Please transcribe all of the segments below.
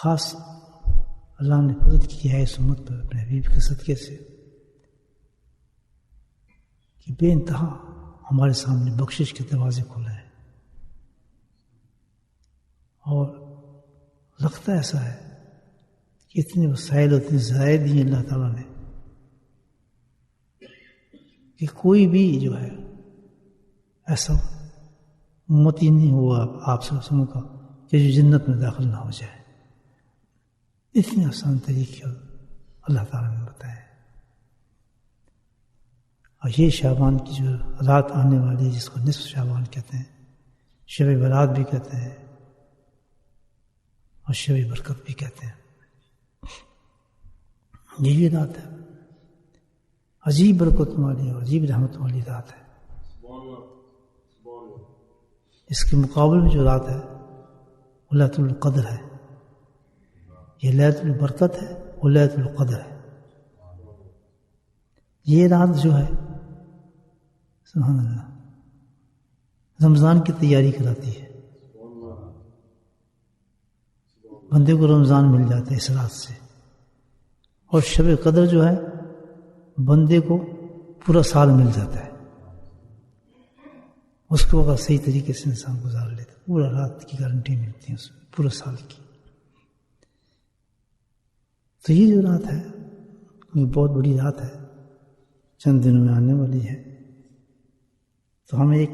خاص اللہ نے فضل کی ہے اس امت پر اپنے حبیب کے صدقے سے کہ بے انتہا ہمارے سامنے بخشش کے دروازے کھولے ہیں، اور رکھتا ایسا ہے کہ اتنے وسائل اتنے ذرائع دیے اللہ تعالیٰ نے کہ کوئی بھی جو ہے ایسا امتی نہیں ہوا آپ صلی اللہ علیہ وسلم کا کہ جو جنت میں داخل نہ ہو جائے. اتنے آسان طریقے اللہ تعالیٰ نے بتائے. اور یہ شعبان کی جو رات آنے والی ہے جس کو نصف شعبان کہتے ہیں، شب برات بھی کہتے ہیں اور شب برکت بھی کہتے ہیں، یہی رات ہے عجیب برکت والی اور عجیب رحمت والی رات ہے. اس کے مقابل میں جو رات ہے وہ لیلۃ القدر ہے. یہ لیلۃ البرکت ہے وہ لیلۃ القدر ہے. یہ رات جو ہے سبحان اللہ رمضان کی تیاری کراتی ہے. بندے کو رمضان مل جاتا ہے اس رات سے. اور شب قدر جو ہے بندے کو پورا سال مل جاتا ہے. اس کو اگر صحیح طریقے سے انسان گزار لیتا ہے پورا رات کی گارنٹی ملتی ہے اس میں پورا سال کی. تو یہ جو رات ہے یہ بہت بڑی رات ہے، چند دنوں میں آنے والی ہے. تو ہم ایک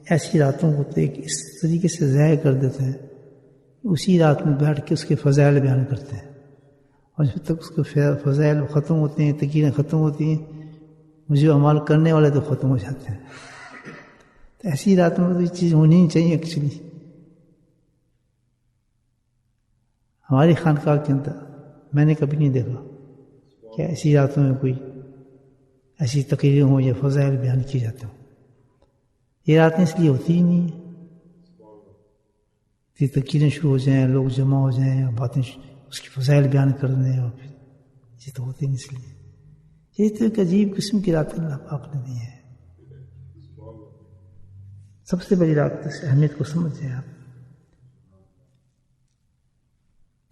ایسی راتوں کو ایک اس طریقے سے ضائع کر دیتے ہیں، اسی رات میں بیٹھ کے اس کے فضائل بیان کرتے ہیں، اور جب تک اس کے فضائل ختم ہوتے ہیں، تقریریں ختم ہوتی ہیں، مجھے عمل کرنے والے تو ختم ہو جاتے ہیں. تو ایسی راتوں میں تو یہ چیز ہونی ہی چاہیے. ایکچولی ہماری خانقاہ کے اندر میں نے کبھی نہیں دیکھا کہ ایسی راتوں میں کوئی ایسی تقریریں ہوں یا فضائل بیان کیے جاتے ہوں. یہ راتیں اس لیے ہوتی ہی نہیں ہیں کہ تقریریں شروع ہو جائیں، لوگ جمع ہو جائیں اور باتیں اس کی فضائل بیان کر دیں، اور پھر یہ تو ہوتے نہیں. اس لیے یہ تو ایک عجیب قسم کی رات اللہ پاک نے دی ہے. سب سے بڑی رات اس اہمیت کو سمجھ جائیں آپ.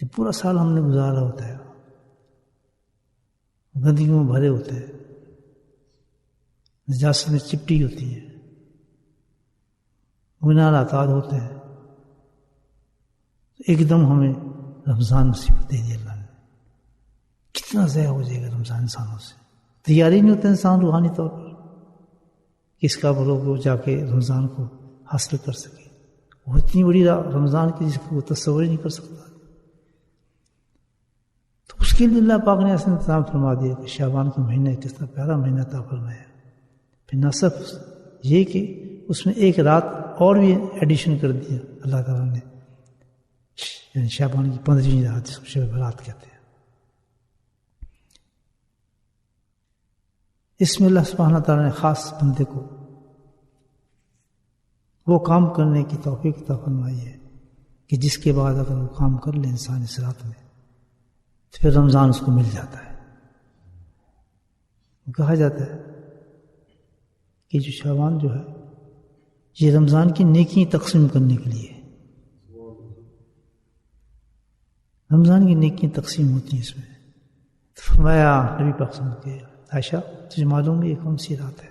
کہ پورا سال ہم نے گزارا ہوتا ہے، گندگیوں میں بھرے ہوتے ہیں، نجاست میں چپٹی ہوتی ہے، گناہ آتاد ہوتے ہیں. ایک دم ہمیں رمضان مصیبت دے دی اللہ نے. کتنا ضائع ہو جائے گا رمضان انسانوں سے. تیاری نہیں ہوتا انسان روحانی طور پر کہ اس کا بلوگ وہ جا کے رمضان کو حاصل کر سکے. وہ اتنی بڑی رمضان کی جس کو وہ تصور ہی نہیں کر سکتا. تو اس کے لیے اللہ پاک نے ایسا انتظام فرما دیا کہ شعبان کا مہینہ کس طرح پیارا مہینہ عطا فرمایا. پھر نہ صرف یہ کہ اس میں ایک رات اور بھی ایڈیشن کر دیا اللہ تعالیٰ نے، یعنی شعبان کی 15ویں رات جس کو شب برات کہتے ہیں. اس میں اللہ سبحانہ تعالیٰ نے خاص بندے کو وہ کام کرنے کی توفیق عطا فرمائی ہے کہ جس کے بعد اگر وہ کام کر لے انسان اس رات میں تو پھر رمضان اس کو مل جاتا ہے. کہا جاتا ہے کہ جو شعبان جو ہے یہ رمضان کی نیکی تقسیم کرنے کے لیے، رمضان کی نیکی تقسیم ہوتی ہیں اس میں. فرمایا نبی پاک صلی اللہ علیہ وسلم کے عائشہ تجھے معلوم ہے یہ کون سی رات ہے؟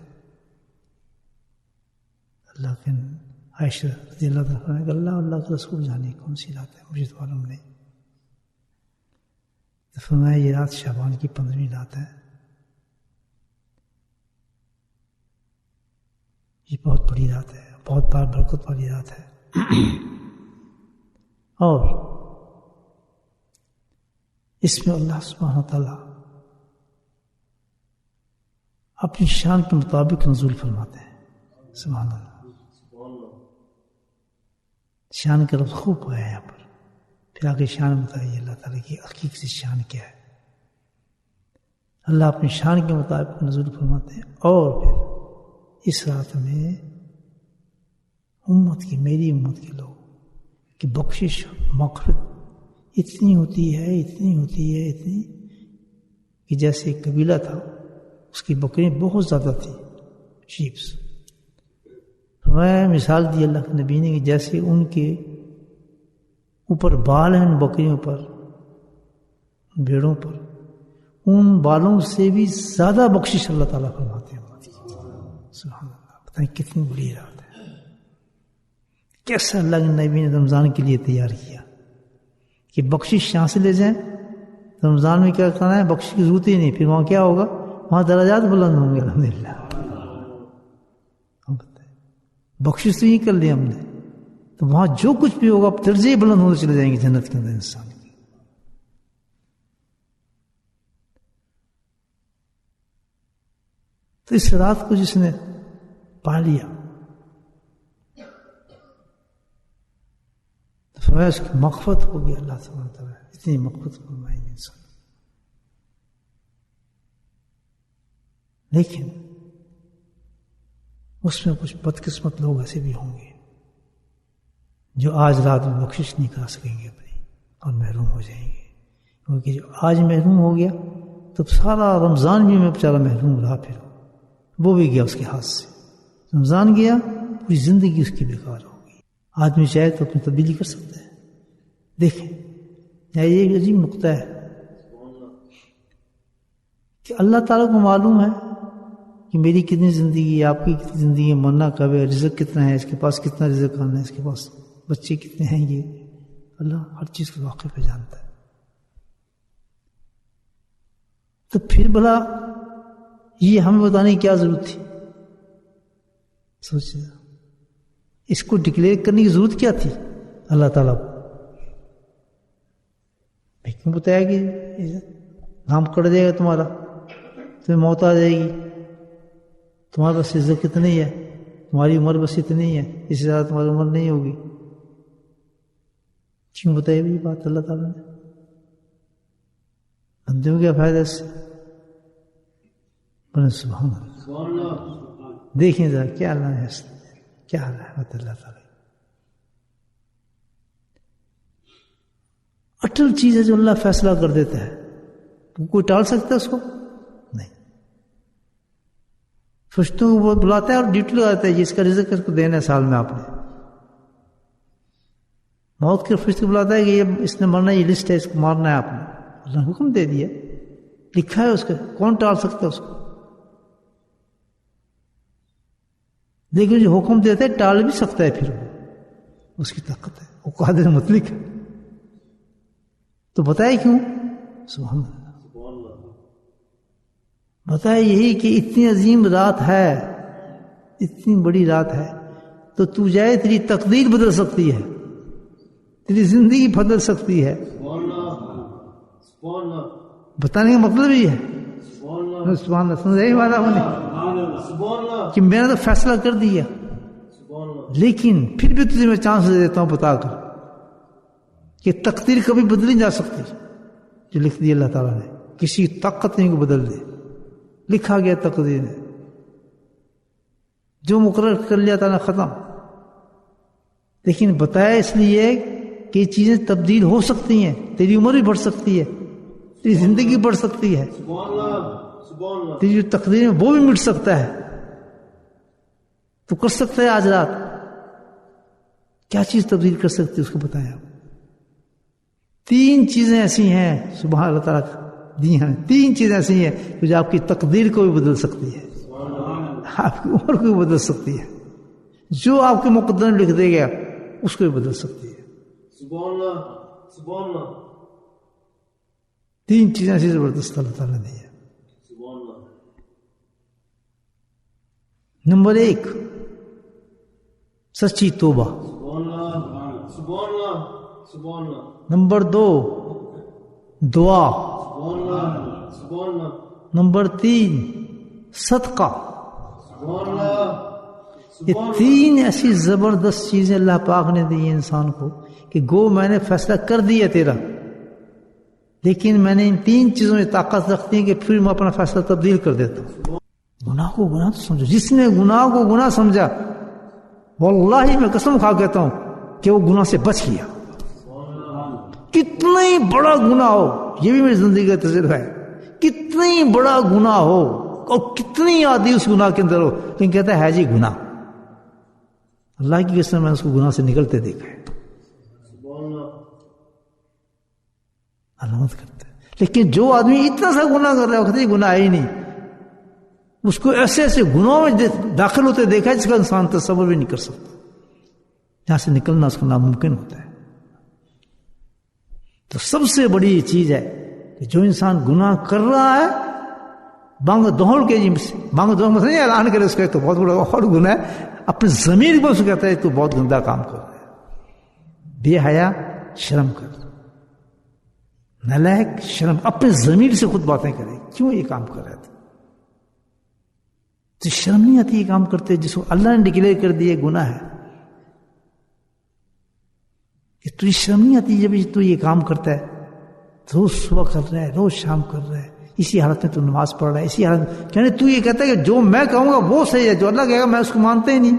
اللہ کے عائشہ رضی اللہ تعالیٰ فرمایا کہ اللہ کے رسول جانے کون سی رات ہے، مجھے تو معلوم نہیں. تو فرمایا یہ رات شعبان کی 15ویں رات ہے. یہ بہت بڑی رات ہے، بہت بار برکت والی رات ہے. اور اس میں اللہ سبحانہ تعالیٰ اپنی شان کے مطابق نزول فرماتے ہیں. سبحان اللہ. شان کا لفظ خوب آیا یہاں پر. پھر آگے شان بتائیے اللہ تعالیٰ کی حقیقی شان کیا ہے. اللہ اپنی شان کے مطابق نزول فرماتے ہیں. اور پھر اس رات میں امت کی، میری امت کے لوگ کی بخشش مغفرت اتنی ہوتی ہے اتنی کہ جیسے ایک قبیلہ تھا اس کی بکریاں بہت زیادہ تھیں، شیپس. میں مثال دی اللہ کے نبی نے کہ جیسے ان کے اوپر بال ہیں ان بکریوں پر بیڑوں پر ان بالوں سے بھی زیادہ بخشش اللہ تعالیٰ فرماتے ہیں. سبحان اللہ. بتائیں کتنی بڑی رات ہے. کیسا اللہ کے نبی نے رمضان کے لیے تیار کیا کہ بخشش یہاں سے لے جائیں. رمضان میں کیا کرنا ہے؟ بخشش کی ضرورت ہی نہیں. پھر وہاں کیا ہوگا؟ وہاں درجات بلند ہوں گے الحمدللہ. بخشش تو یہ کر لیا ہم نے تو وہاں جو کچھ بھی ہوگا درجے بلند ہوتے چلے جائیں گے جنت کے اندر انسان کے. تو اس رات کو جس نے پا لیا تو فرمایا اس کی مغفرت ہوگی. اللہ سبحانہ وتعالیٰ اتنی مغفرت فرمائیں گے انسان. لیکن اس میں کچھ بدقسمت لوگ ایسے بھی ہوں گے جو آج رات میں بخشش نہیں کرا سکیں گے اپنی اور محروم ہو جائیں گے. کیونکہ جو آج محروم ہو گیا تو سارا رمضان بھی میں بیچارہ محروم رہا. پھر وہ بھی گیا اس کے ہاتھ سے. رمضان گیا پوری زندگی اس کی بیکار ہو گئی. آدمی چاہے تو اپنی تبدیلی کر سکتا ہے. دیکھیں یہ ایک عجیب نقطہ ہے کہ اللہ تعالیٰ کو معلوم ہے کہ میری کتنی زندگی ہے, آپ کی کتنی زندگی ہے, مرنا کب ہے, رزق کتنا ہے, اس کے پاس کتنا رزق آنا ہے, اس کے پاس بچے کتنے ہیں. یہ اللہ ہر چیز کو واقع پہ جانتا ہے. تو پھر بھلا یہ ہمیں بتانے کی کیا ضرورت تھی؟ سوچیے اس کو ڈکلیئر کرنے کی ضرورت کیا تھی اللہ تعالیٰ کو؟ کیوں بتایا کہ نام کٹ جائے گا تمہارا, تمہیں موت آ جائے گی, تمہارے پاس رزق کتنی ہے, تمہاری عمر بس اتنی ہے, اس سے زیادہ تمہاری عمر نہیں ہوگی. کیوں بتائی یہ بات اللہ تعالیٰ نے؟ بندے کو کیا فائدہ اس سے؟ بولے سبحان اللہ. دیکھیں ذرا کیا اللہ ہے, کیا رحمت اللہ تعالیٰ. اٹل چیز ہے جو اللہ فیصلہ کر دیتا ہے, کوئی ٹال سکتا ہے اس کو؟ نہیں. فرشتوں کو وہ بلاتا ہے اور ڈیوٹی لگاتا ہے جس کا رزق اس کو دینا ہے سال میں آپ نے. موت کے فرشتے کو بلاتا ہے کہ یہ اس نے مرنا, یہ لسٹ ہے, اس کو مارنا ہے آپ نے. اللہ نے حکم دے دیا, لکھا ہے اس کا, کون ٹال سکتا ہے اس کو؟ لیکن جو حکم دیتا ہے ٹال بھی سکتا ہے, پھر وہ اس کی طاقت ہے, وہ قادر مطلق ہے. تو بتائے کیوں؟ سبحان اللہ. بتائے یہی کہ اتنی عظیم رات ہے, اتنی بڑی رات ہے, تو تو جائے تیری تقدیر بدل سکتی ہے, تیری زندگی بدل سکتی ہے. بتانے کا مطلب یہ ہے سبحان اللہ. سمجھ والا ہونے کہ میں نے تو فیصلہ کر دیا, لیکن پھر بھی تجھے میں چانس دے دیتا ہوں بتا کر کہ تقدیر کبھی بدلی جا سکتی. جو لکھ دی اللہ تعالیٰ نے, کسی طاقت نہیں کو بدل دے. لکھا گیا تقدیر نے, جو مقرر کر لیا تعالیٰ ختم. لیکن بتایا اس لیے کہ یہ چیزیں تبدیل ہو سکتی ہیں. تیری عمر بھی بڑھ سکتی ہے, تیری زندگی بڑھ سکتی ہے, تیری جو تقدیر ہے وہ بھی مٹ سکتا ہے. تو کر سکتا ہے آج رات کیا چیز تبدیل کر سکتی ہے, اس کو بتایا. 3 چیزیں ایسی ہیں سبحان اللہ تعالیٰ دی ہیں, 3 چیزیں ایسی ہیں جو آپ کی تقدیر کو بھی بدل سکتی ہے, آپ کی عمر کو بھی بدل سکتی ہے, جو آپ کے مقدر میں لکھ دے گا اس کو بھی بدل سکتی ہے. سبحان اللہ, سبحان اللہ. 3 چیزیں ایسی زبردست اللہ تعالیٰ نے دی ہے. سبحان اللہ. نمبر 1 سچی توبہ. سبحان اللہ, سبحان اللہ, سبحان اللہ. نمبر 2 دعا. سبحان اللہ, سبحان اللہ. نمبر 3 صدقہ. سبحان اللہ. یہ 3 ایسی زبردست چیزیں اللہ پاک نے دی ہیں انسان کو کہ گو میں نے فیصلہ کر دیا تیرا, لیکن میں نے ان 3 چیزوں میں طاقت رکھتی ہے کہ پھر میں اپنا فیصلہ تبدیل کر دیتا ہوں. گناہ کو گناہ تو سمجھو. جس نے گناہ کو گناہ سمجھا واللہ میں قسم کھا کہتا ہوں کہ وہ گناہ سے بچ گیا. کتنا ہی بڑا گناہ ہو, یہ بھی میری زندگی کا تجربہ ہے, کتنا ہی بڑا گناہ ہو اور کتنی عادی اس گناہ کے اندر ہو, لیکن کہتا ہے جی گناہ. اللہ کی قسم میں اس کو گناہ سے نکلتے دیکھا ہے, علامت کرتے ہیں. لیکن جو آدمی اتنا سا گناہ کر رہا ہے وہ کہتے ہیں گناہ ہی نہیں، اس کو ایسے ایسے گناہوں میں داخل ہوتے دیکھا جس کا انسان تصور بھی نہیں کر سکتا، جہاں سے نکلنا اس کو ناممکن ہوتا ہے۔ تو سب سے بڑی یہ چیز ہے کہ جو انسان گناہ کر رہا ہے بانگ دوہل کے جی بانگ دوہل میں نہیں اعلان کرے اس کا تو بہت بڑا اور گناہ ہے، اپنے ضمیر کو اس کو کہتا ہے تو بہت گندا کام کر رہا ہے، بے حیا شرم کر، نالائق شرم، اپنے ضمیر سے خود باتیں کرے، کیوں یہ کام کر رہا ہے؟ تو شرم نہیں آتی یہ کام کرتے جس کو اللہ نے ڈکلیئر کر دیا گناہ ہے، کہ تجھے شرم نہیں آتی جب تو یہ کام کرتا ہے، روز صبح کر رہا ہے، روز شام کر رہا ہے، اسی حالت میں تو نماز پڑھ رہا ہے، اسی حالت یعنی تو یہ کہتا ہے کہ جو میں کہوں گا وہ صحیح ہے، جو اللہ کہے گا میں اس کو مانتا ہی نہیں۔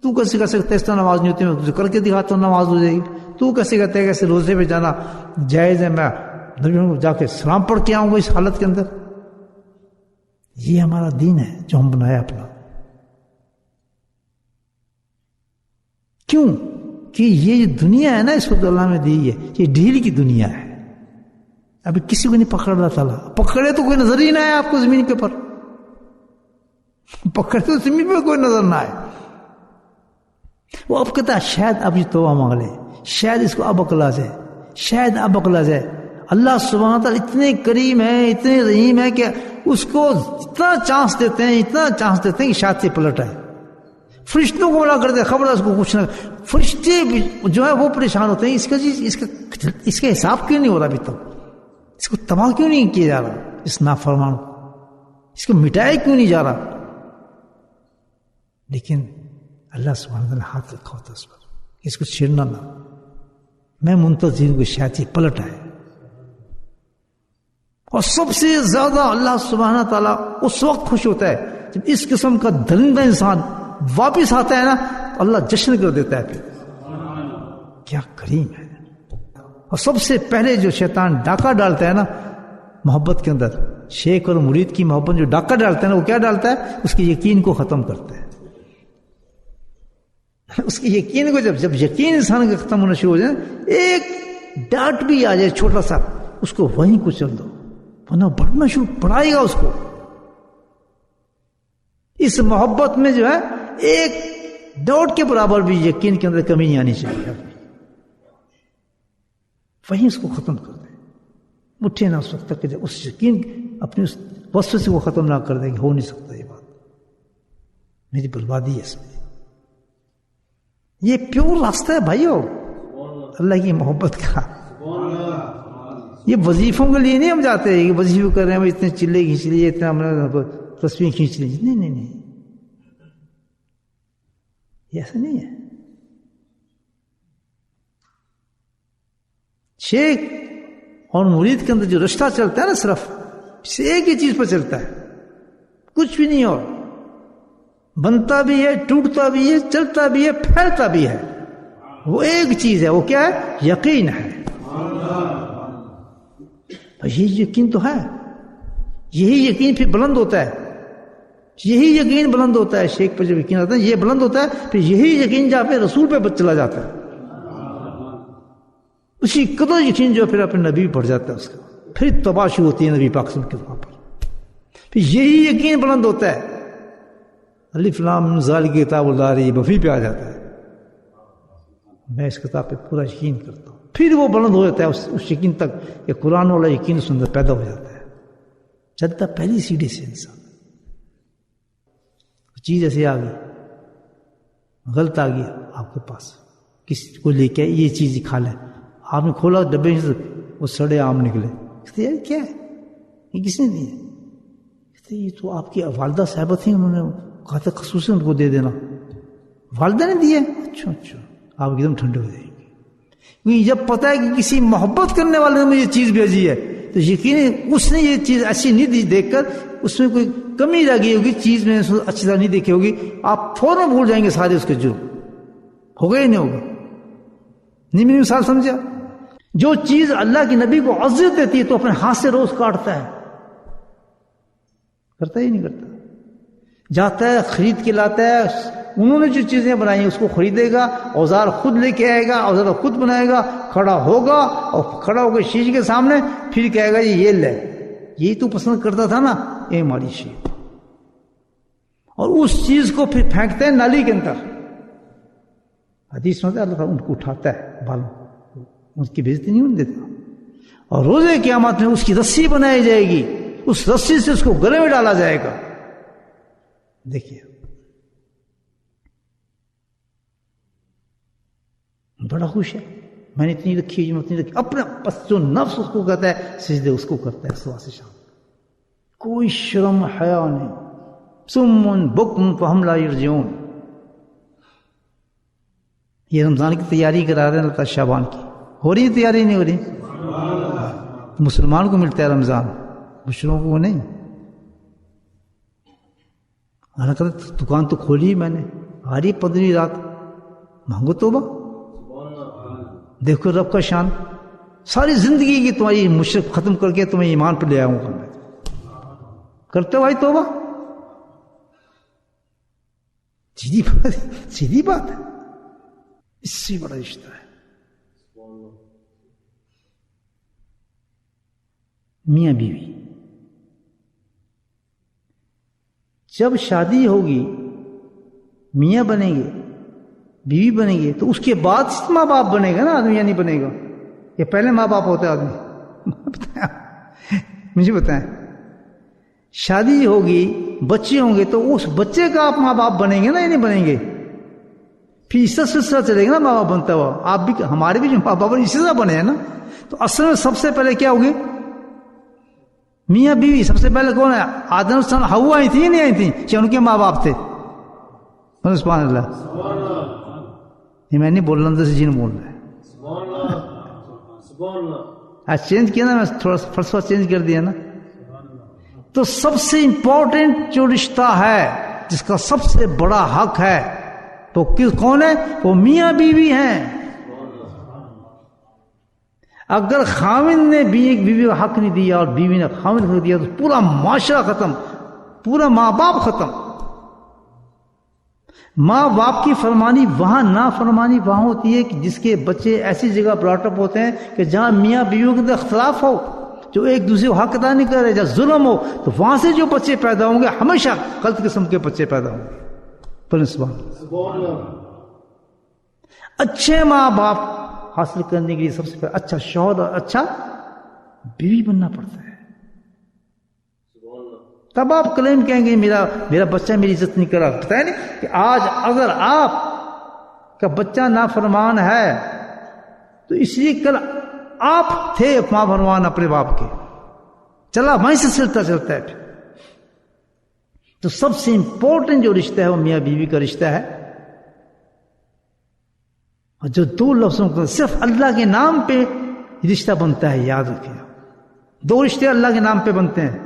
تو کیسے کہہ سکتا ہے اس طرح نماز نہیں ہوتی، میں تجھے کر کے دکھاتا ہوں نماز ہو جائے گی۔ تو کیسے کہتا ہے کہ ایسے روزے پہ جانا جائز ہے، میں نبیوں کو جا کے سلام پڑھ کے آؤں گا اس حالت کے اندر؟ یہ ہمارا دین ہے جو ہم بنایا اپنا۔ کیوں کہ یہ جو دنیا ہے نا اس وقت اللہ میں دی ہے، یہ ڈھیل کی دنیا ہے، ابھی کسی کو نہیں پکڑ رہا تعالیٰ، پکڑے تو کوئی نظر ہی نہ آئے آپ کو زمین کے پر، پکڑے تو زمین پہ کوئی نظر نہ آئے۔ وہ اب کہتا ہے شاید اب یہ توبہ مانگ لے، شاید اس کو اب عقل آ جائے، شاید اب عقل آ جائے۔ اللہ سبحانہ تعالیٰ اتنے کریم ہے، اتنے رحیم ہے کہ اس کو اتنا چانس دیتے ہیں، اتنا چانس دیتے ہیں کہ شاید سے پلٹ آئے۔ فرشتوں کو بلا کرتے خبر ہے اس کو کچھ نہ، فرشتے جو ہے وہ پریشان ہوتے ہیں، اس کا حساب کیوں نہیں ہو رہا ابھی تک، اس کو تباہ کیوں نہیں کیا جا رہا، اس نافرمان کو اس کو مٹایا کیوں نہیں جا رہا؟ لیکن اللہ سبحانہ تعالیٰ ہاتھ رکھا ہوتا اس پر، اس کو چھیڑنا نہ، میں منتظر ہوں کہ شاید یہ پلٹ آئے۔ اور سب سے زیادہ اللہ سبحانہ تعالیٰ اس وقت خوش ہوتا ہے جب اس قسم کا درندہ انسان واپس آتا ہے نا، اللہ جشن کر دیتا ہے، پھر کیا کریم ہے۔ اور سب سے پہلے جو شیطان ڈاکہ ڈالتا ہے نا محبت کے اندر، شیخ اور مرید کی محبت جو ڈاکہ ڈالتا ہے نا، وہ کیا ڈالتا ہے؟ اس کے یقین کو ختم کرتا ہے۔ اس کے یقین کو جب یقین انسان کا ختم ہونا شروع ہو جائے، ایک ڈاٹ بھی آ جائے چھوٹا سا، اس کو وہیں کو چل دو، ورنہ بڑھنا شروع بڑھائے گا اس کو۔ اس محبت میں جو ہے ایک ڈاٹ کے برابر بھی یقین کے اندر کمی نہیں آنی چاہیے، وہیں اس کو ختم کر دیں، اٹھے نہ اس وقت تک کہ جب اس یقین اپنے اس وسوسے کو ختم نہ کر دیں کہ ہو نہیں سکتا یہ بات، میری بربادی ہے اس میں۔ یہ پیور راستہ ہے بھائیو اللہ کی محبت کا۔ یہ وظیفوں کے لیے نہیں ہم جاتے ہیں کہ وظیفے کر رہے ہیں اتنے چلے کھینچ لیے، اتنا ہم نے تصویر کھینچ لی، نہیں نہیں نہیں، یہ ایسا نہیں ہے۔ شیخ اور مرید کے اندر جو رشتہ چلتا ہے نا صرف ایک ہی چیز پر چلتا ہے، کچھ بھی نہیں، اور بنتا بھی ہے، ٹوٹتا بھی ہے، چلتا بھی ہے، پھیلتا بھی ہے، وہ ایک چیز ہے، وہ کیا ہے؟ یقین ہے۔ یہ یقین تو ہے، یہی یقین پھر بلند ہوتا ہے، یہی یقین بلند ہوتا ہے۔ شیخ پر جب یقین آتا ہے یہ بلند ہوتا ہے، پھر یہی یقین جہاں پہ رسول پہ چلا جاتا ہے، اسی قدر یقین جو پھر اپنے نبی بڑھ جاتا ہے اس کا، پھر تباہ شروع ہوتی ہے نبی پاک صلی اللہ علیہ وسلم کے وہاں پر، پھر یہی یقین بلند ہوتا ہے، الف لام ذالک کتاب لا ریب فیہ پہ آ جاتا ہے، میں اس کتاب پہ پورا یقین کرتا ہوں، پھر وہ بلند ہو جاتا ہے اس یقین تک کہ قرآن والا یقین اس اندر پیدا ہو جاتا ہے، چلتا پہلی سیڑھی سے انسان، چیز ایسے آ گئی غلط آ گئی آپ کے پاس، کسی کو لے کے یہ چیز کھا لیں، آپ نے کھولا ڈبے سے وہ سڑے آم نکلے، کہتے یار کیا ہے یہ کس نے دیے؟ کہتے یہ تو آپ کی والدہ صاحبہ تھیں، انہوں نے کہا تھا خصوصاً ان کو دے دینا، والدہ نے دیے؟ اچھا اچھا، آپ ایک دم ٹھنڈے ہو جائیں گے، کیونکہ جب پتہ ہے کہ کسی محبت کرنے والے نے مجھے چیز بھیجی ہے تو یقیناً اس نے یہ چیز اچھی نہیں دیکھ کر اس میں کوئی کمی رہ گئی ہوگی، چیز میں اچھی طرح نہیں دیکھی ہوگی، آپ فوراً بھول جائیں گے سارے اس کے جرم، ہوگا ہی نہیں ہوگا۔ نہیں میری مثال سمجھا؟ جو چیز اللہ کی نبی کو عزت دیتی ہے تو اپنے ہاتھ سے روز کاٹتا ہے، کرتا ہی نہیں کرتا، جاتا ہے خرید کے لاتا ہے، انہوں نے جو چیزیں بنائی ہیں اس کو خریدے گا، اوزار خود لے کے آئے گا، اوزار خود بنائے گا، کھڑا ہوگا اور کھڑا ہو کے شیشے کے سامنے پھر کہے گا یہ لے، یہی تو پسند کرتا تھا نا، یہ ہماری چیز، اور اس چیز کو پھر پھینکتے ہیں نالی کے اندر. حدیث میں اللہ تعالیٰ ان کو اٹھاتا ہے بالوں، ان کی بےزتی نہیں ہونے دیتا. اور روزے قیامت میں اس کی رسی بنائی جائے گی، اس رسی سے اس کو گلے میں ڈالا جائے گا. دیکھیے بڑا خوش ہے، میں نے اتنی رکھی، اتنی رکھی، اپنا بس جو نفس اس کو کہتا ہے سجدے اس کو کرتا ہے صبح سے شام، کوئی شرم حیا نہیں. صم بکم فہم لا یرجعون. یہ رمضان کی تیاری کرا رہے ہیں اللہ تعالیٰ، شعبان کی ہو رہی ہے تیاری، نہیں ہو رہی؟ مسلمان کو ملتا ہے رمضان، مشروں کو نہیں. اللہ کہتا دکان تو کھولی میں نے، آ رہی 15ویں رات، مانگو توبہ، دیکھو رب کا شان. ساری زندگی کی تمہاری مشرک ختم کر کے تمہیں ایمان پہ لے آؤں گا میں. کرتے ہو بھائی توبہ؟ سیدھی بات ہے، اس سے بڑا رشتہ ہے. میاں بیوی جب شادی ہوگی، میاں بنیں گے، بیوی بنیں گے، تو اس کے بعد ماں باپ بنے گا نا آدمی، یا نہیں بنے گا؟ یا پہلے ماں باپ ہوتا ہے آدمی؟ مجھے بتائیں. شادی ہوگی، بچے ہوں گے، تو اس بچے کا آپ ماں باپ بنیں گے نا، یا نہیں بنیں گے؟ پھر اس طرح سلسلہ چلے گا نا ماں باپ بنتا ہوا. آپ بھی، ہمارے بھی جو ماں باپ اسی طرح بنے ہیں نا. تو اصل میں سب سے پہلے کیا ہوگی؟ میاں بیوی. سب سے پہلے کون ہے؟ آدم سن ہوا آئی تھی یا نہیں آئی تھی؟ کہ ان کے ماں باپ تھے؟ سبحان اللہ. یہ میں نہیں بول رہا، اندر سے جن بول رہا ہے. آج چینج کیا نا، میں تھوڑا سا فلسفہ چینج کر دیا نا. تو سب سے امپورٹنٹ جو رشتہ ہے، جس کا سب سے بڑا حق ہے، تو کون ہے؟ وہ میاں بیوی ہیں. اگر خاوند نے بیوی کا حق نہیں دیا اور بیوی نے خاوند کو دیا، تو پورا معاشرہ ختم، پورا ماں باپ ختم. ماں باپ کی فرمانی وہاں، نا فرمانی وہاں ہوتی ہے کہ جس کے بچے ایسی جگہ براٹ اپ ہوتے ہیں کہ جہاں میاں بیویوں کے اندر اختلاف ہو، جو ایک دوسرے کو حق ادا نہیں کر رہے، جہاں ظلم ہو، تو وہاں سے جو بچے پیدا ہوں گے ہمیشہ غلط قسم کے بچے پیدا ہوں گے. اچھے ماں باپ حاصل کرنے کے لیے سب سے پہلے اچھا شوہر اور اچھا بیوی بننا پڑتا ہے. تب آپ کلیم کہیں گے میرا بچہ میری عزت نہیں کرا. پتہ ہے نہیں کہ آج اگر آپ کا بچہ نافرمان ہے تو اس لیے کل آپ تھے نافرمان اپنے باپ کے، چلا وہیں سے سلسلہ چلتا ہے. تو سب سے امپورٹنٹ جو رشتہ ہے وہ میاں بیوی کا رشتہ ہے. اور جو دو لفظوں کا صرف اللہ کے نام پہ رشتہ بنتا ہے، یاد رکھیں. دو رشتے اللہ کے نام پہ بنتے ہیں،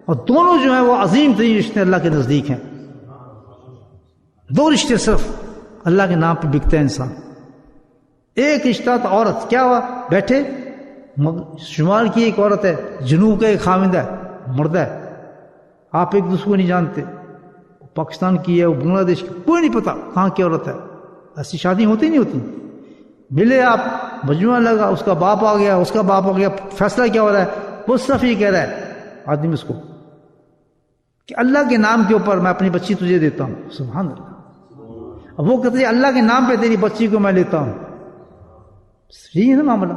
اور دونوں جو ہیں وہ عظیم ترین رشتے اللہ کے نزدیک ہیں. دو رشتے صرف اللہ کے نام پہ بکتا ہے انسان. ایک رشتہ تو عورت، کیا ہوا بیٹھے شمال کی ایک عورت ہے، جنوب کا ایک خاوند ہے، مرد ہے، آپ ایک دوسرے کو نہیں جانتے، پاکستان کی ہے، وہ بنگلہ دیش کی، کوئی نہیں پتا کہاں کی عورت ہے. ایسی شادی ہوتی نہیں ہوتی. ملے آپ، مجموعہ لگا، اس کا باپ آ گیا، اس کا باپ آ گیا، فیصلہ کیا ہو رہا ہے؟ وہ صرف یہ کہہ رہا ہے آدمی اس کو کہ اللہ کے نام کے اوپر میں اپنی بچی تجھے دیتا ہوں. سبحان اللہ. اب وہ کہتے ہیں اللہ کے نام پہ تیری بچی کو میں لیتا ہوں. یہی ہے نا معاملہ.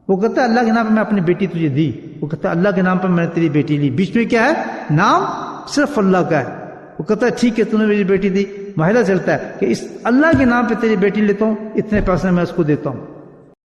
وہ کہتا ہے اللہ کے نام پہ میں اپنی بیٹی تجھے دی، وہ کہتا ہے اللہ کے نام پہ میں نے تیری بیٹی لی. بیچ میں کیا ہے؟ نام صرف اللہ کا ہے. وہ کہتا ہے ٹھیک ہے، تو نے میری بیٹی دی. معاہدہ چلتا ہے کہ اس اللہ کے نام پہ تیری بیٹی لیتا ہوں، اتنے پیسے میں اس کو دیتا ہوں.